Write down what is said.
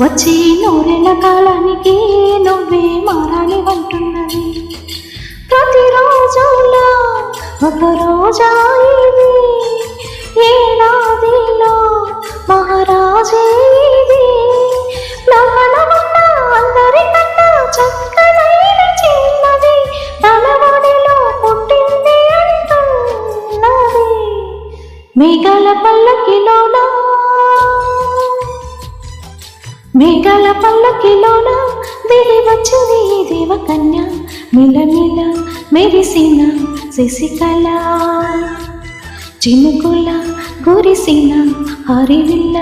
వచ్చి నూరేళ్ల కాలానికి నువ్వే మారాలి అంటున్నది. ప్రతిరోజులా ఒక రోజా ఇది, ఏడాదిలో మహారాజే ఇది. లోకలమున్న అందరికన్నా చక్కనైన చిన్నది తన ఒడిలో పుట్టింది అంటున్నది. మేఘాల పల్లకిలోనా మేఘాల పల్లకిలోన దిగి వచ్చింది ఈ దేవకన్య, మిలమిల మెరిసిన శశికళ, చినుకుల కురిసిన హరివిల్ల.